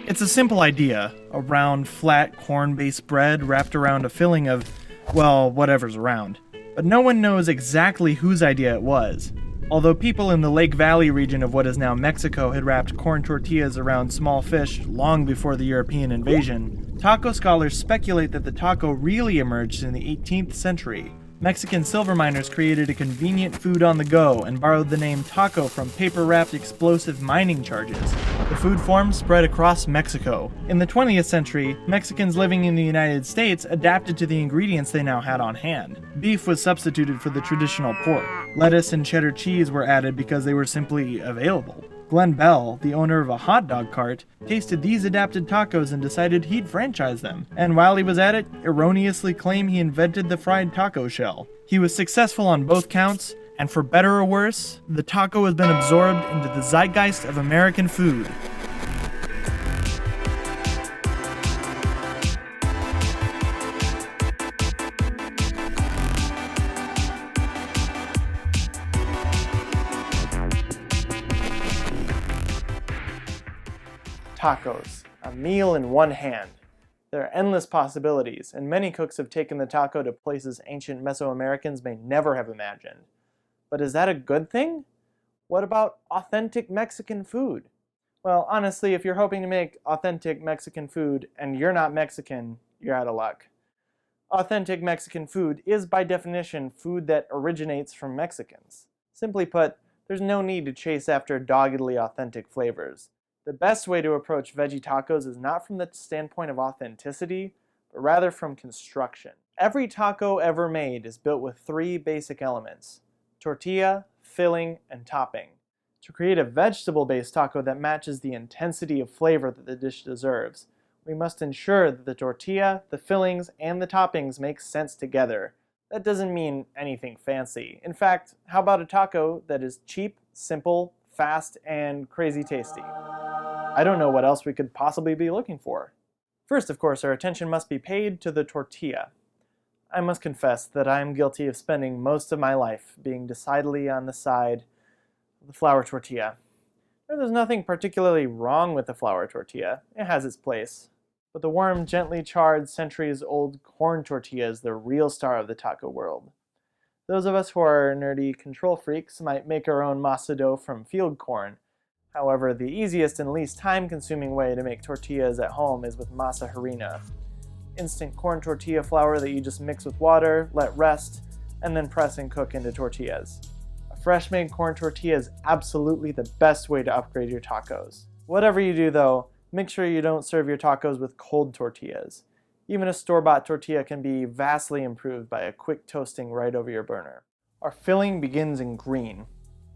It's a simple idea, a round, flat, corn-based bread wrapped around a filling of, well, whatever's around. But no one knows exactly whose idea it was. Although people in the Lake Valley region of what is now Mexico had wrapped corn tortillas around small fish long before the European invasion, taco scholars speculate that the taco really emerged in the 18th century. Mexican silver miners created a convenient food on the go and borrowed the name taco from paper-wrapped explosive mining charges. The food form spread across Mexico. In the 20th century, Mexicans living in the United States adapted to the ingredients they now had on hand. Beef was substituted for the traditional pork. Lettuce and cheddar cheese were added because they were simply available. Glenn Bell, the owner of a hot dog cart, tasted these adapted tacos and decided he'd franchise them. And while he was at it, erroneously claimed he invented the fried taco shell. He was successful on both counts, and for better or worse, the taco has been absorbed into the zeitgeist of American food. Tacos, a meal in one hand. There are endless possibilities, and many cooks have taken the taco to places ancient Mesoamericans may never have imagined. But is that a good thing? What about authentic Mexican food? Well, honestly, if you're hoping to make authentic Mexican food and you're not Mexican, you're out of luck. Authentic Mexican food is by definition food that originates from Mexicans. Simply put, there's no need to chase after doggedly authentic flavors. The best way to approach veggie tacos is not from the standpoint of authenticity, but rather from construction. Every taco ever made is built with three basic elements: tortilla, filling, and topping. To create a vegetable-based taco that matches the intensity of flavor that the dish deserves, we must ensure that the tortilla, the fillings, and the toppings make sense together. That doesn't mean anything fancy. In fact, how about a taco that is cheap, simple, fast, and crazy tasty? I don't know what else we could possibly be looking for. First, of course, our attention must be paid to the tortilla. I must confess that I am guilty of spending most of my life being decidedly on the side of the flour tortilla. There's nothing particularly wrong with the flour tortilla. It has its place. But the warm, gently charred, centuries-old corn tortilla is the real star of the taco world. Those of us who are nerdy control freaks might make our own masa dough from field corn. However, the easiest and least time-consuming way to make tortillas at home is with masa harina. Instant corn tortilla flour that you just mix with water, let rest, and then press and cook into tortillas. A fresh-made corn tortilla is absolutely the best way to upgrade your tacos. Whatever you do though, make sure you don't serve your tacos with cold tortillas. Even a store-bought tortilla can be vastly improved by a quick toasting right over your burner. Our filling begins in green.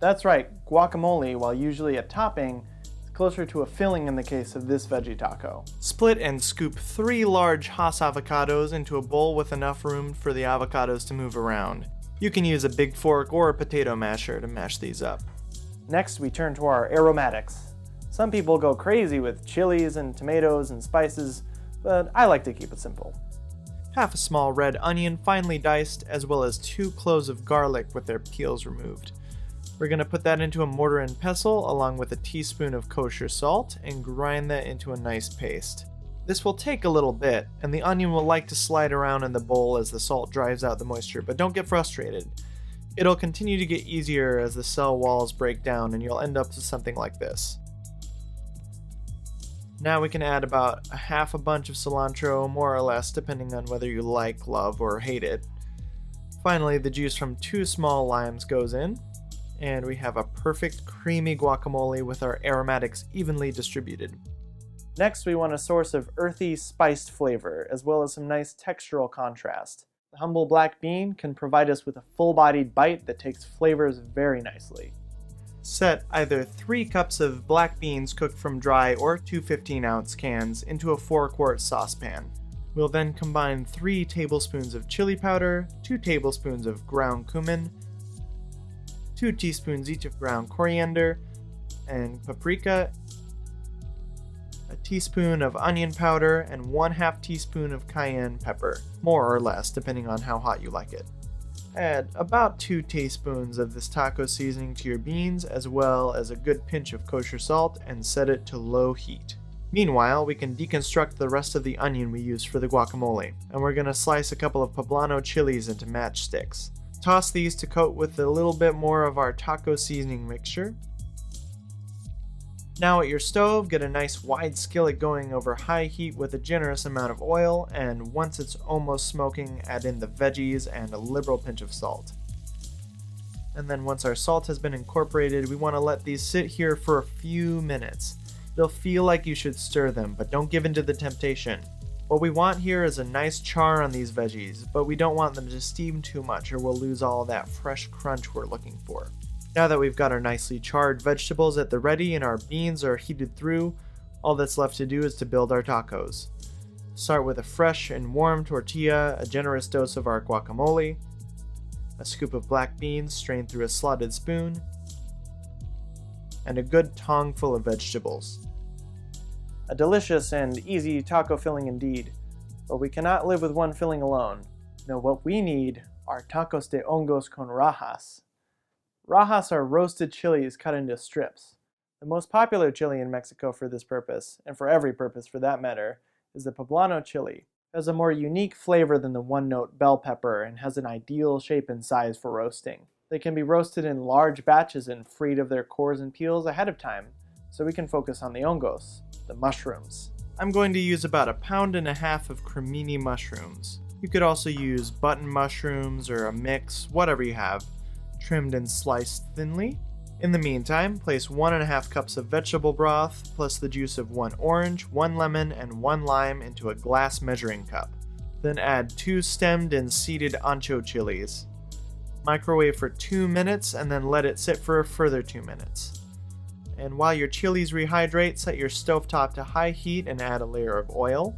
That's right, guacamole, while usually a topping, is closer to a filling in the case of this veggie taco. Split and scoop 3 large Hass avocados into a bowl with enough room for the avocados to move around. You can use a big fork or a potato masher to mash these up. Next, we turn to our aromatics. Some people go crazy with chilies and tomatoes and spices, but I like to keep it simple. Half a small red onion finely diced, as well as 2 cloves of garlic with their peels removed. We're going to put that into a mortar and pestle along with a teaspoon of kosher salt and grind that into a nice paste. This will take a little bit, and the onion will like to slide around in the bowl as the salt drives out the moisture, but don't get frustrated. It'll continue to get easier as the cell walls break down and you'll end up with something like this. Now we can add about a half a bunch of cilantro, more or less, depending on whether you like, love, or hate it. Finally, the juice from 2 small limes goes in, and we have a perfect creamy guacamole with our aromatics evenly distributed. Next, we want a source of earthy, spiced flavor, as well as some nice textural contrast. The humble black bean can provide us with a full-bodied bite that takes flavors very nicely. Set either 3 cups of black beans cooked from dry or 2 15-ounce cans into a 4-quart saucepan. We'll then combine 3 tablespoons of chili powder, 2 tablespoons of ground cumin, 2 teaspoons each of ground coriander and paprika, a teaspoon of onion powder, and 1/2 teaspoon of cayenne pepper, more or less depending on how hot you like it. Add about 2 teaspoons of this taco seasoning to your beans, as well as a good pinch of kosher salt, and set it to low heat. Meanwhile, we can deconstruct the rest of the onion we used for the guacamole, and we're going to slice a couple of poblano chilies into matchsticks. Toss these to coat with a little bit more of our taco seasoning mixture. Now at your stove, get a nice wide skillet going over high heat with a generous amount of oil, and once it's almost smoking, add in the veggies and a liberal pinch of salt. And then once our salt has been incorporated, we want to let these sit here for a few minutes. They'll feel like you should stir them, but don't give in to the temptation. What we want here is a nice char on these veggies, but we don't want them to steam too much or we'll lose all that fresh crunch we're looking for. Now that we've got our nicely charred vegetables at the ready and our beans are heated through, all that's left to do is to build our tacos. Start with a fresh and warm tortilla, a generous dose of our guacamole, a scoop of black beans strained through a slotted spoon, and a good tong full of vegetables. A delicious and easy taco filling indeed, but we cannot live with one filling alone. No, what we need are tacos de hongos con rajas. Rajas are roasted chilies cut into strips. The most popular chili in Mexico for this purpose, and for every purpose for that matter, is the poblano chili. It has a more unique flavor than the one-note bell pepper and has an ideal shape and size for roasting. They can be roasted in large batches and freed of their cores and peels ahead of time, so we can focus on the hongos, the mushrooms. I'm going to use about 1.5 pounds of cremini mushrooms. You could also use button mushrooms or a mix, whatever you have, trimmed and sliced thinly. In the meantime, place 1.5 cups of vegetable broth plus the juice of 1 orange, 1 lemon, and 1 lime into a glass measuring cup. Then add 2 stemmed and seeded ancho chilies. Microwave for 2 minutes and then let it sit for a further 2 minutes. And while your chilies rehydrate, set your stovetop to high heat and add a layer of oil.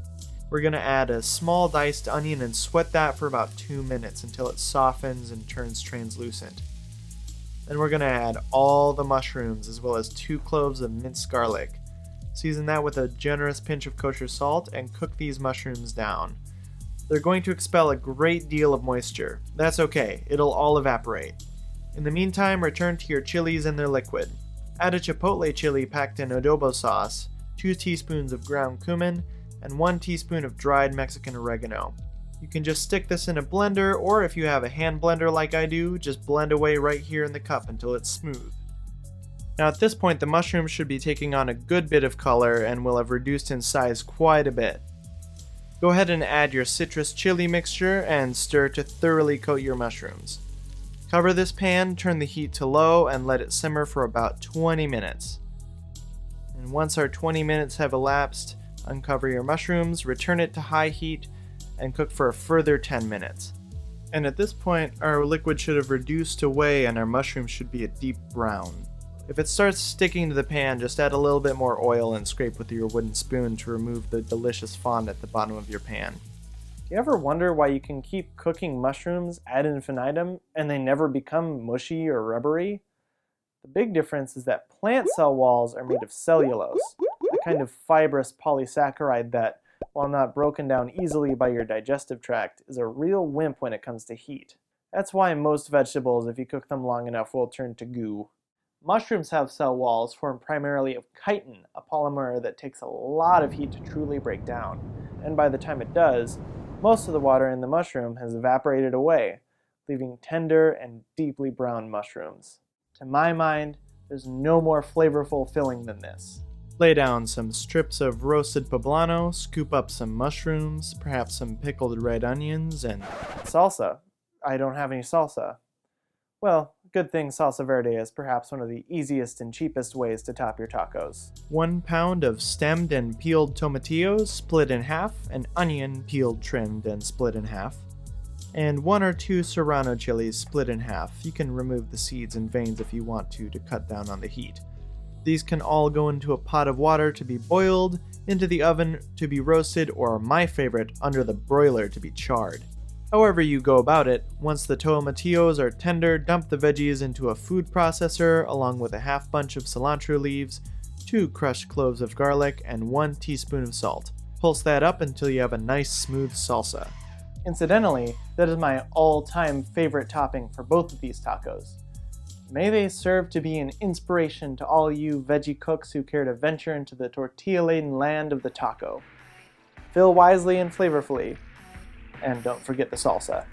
We're going to add a small diced onion and sweat that for about 2 minutes until it softens and turns translucent. Then we're going to add all the mushrooms as well as 2 cloves of minced garlic. Season that with a generous pinch of kosher salt and cook these mushrooms down. They're going to expel a great deal of moisture. That's okay, it'll all evaporate. In the meantime, return to your chilies and their liquid. Add a chipotle chili packed in adobo sauce, 2 teaspoons of ground cumin, and 1 teaspoon of dried Mexican oregano. You can just stick this in a blender, or if you have a hand blender like I do, just blend away right here in the cup until it's smooth. Now at this point the mushrooms should be taking on a good bit of color and will have reduced in size quite a bit. Go ahead and add your citrus chili mixture and stir to thoroughly coat your mushrooms. Cover this pan, turn the heat to low, and let it simmer for about 20 minutes. And once our 20 minutes have elapsed, uncover your mushrooms, return it to high heat, and cook for a further 10 minutes. And at this point, our liquid should have reduced away and our mushrooms should be a deep brown. If it starts sticking to the pan, just add a little bit more oil and scrape with your wooden spoon to remove the delicious fond at the bottom of your pan. Do you ever wonder why you can keep cooking mushrooms ad infinitum and they never become mushy or rubbery? The big difference is that plant cell walls are made of cellulose, a kind of fibrous polysaccharide that, while not broken down easily by your digestive tract, is a real wimp when it comes to heat. That's why most vegetables, if you cook them long enough, will turn to goo. Mushrooms have cell walls formed primarily of chitin, a polymer that takes a lot of heat to truly break down, and by the time it does, most of the water in the mushroom has evaporated away, leaving tender and deeply brown mushrooms. To my mind, there's no more flavorful filling than this. Lay down some strips of roasted poblano, scoop up some mushrooms, perhaps some pickled red onions, and salsa. I don't have any salsa. Well, good thing salsa verde is perhaps one of the easiest and cheapest ways to top your tacos. 1 pound of stemmed and peeled tomatillos split in half, an onion peeled, trimmed, and split in half, and 1 or 2 serrano chilies split in half. You can remove the seeds and veins if you want to cut down on the heat. These can all go into a pot of water to be boiled, into the oven to be roasted, or my favorite, under the broiler to be charred. However you go about it, once the tomatillos are tender, dump the veggies into a food processor along with a half bunch of cilantro leaves, 2 crushed cloves of garlic, and 1 teaspoon of salt. Pulse that up until you have a nice smooth salsa. Incidentally, that is my all-time favorite topping for both of these tacos. May they serve to be an inspiration to all you veggie cooks who care to venture into the tortilla-laden land of the taco. Fill wisely and flavorfully, and don't forget the salsa.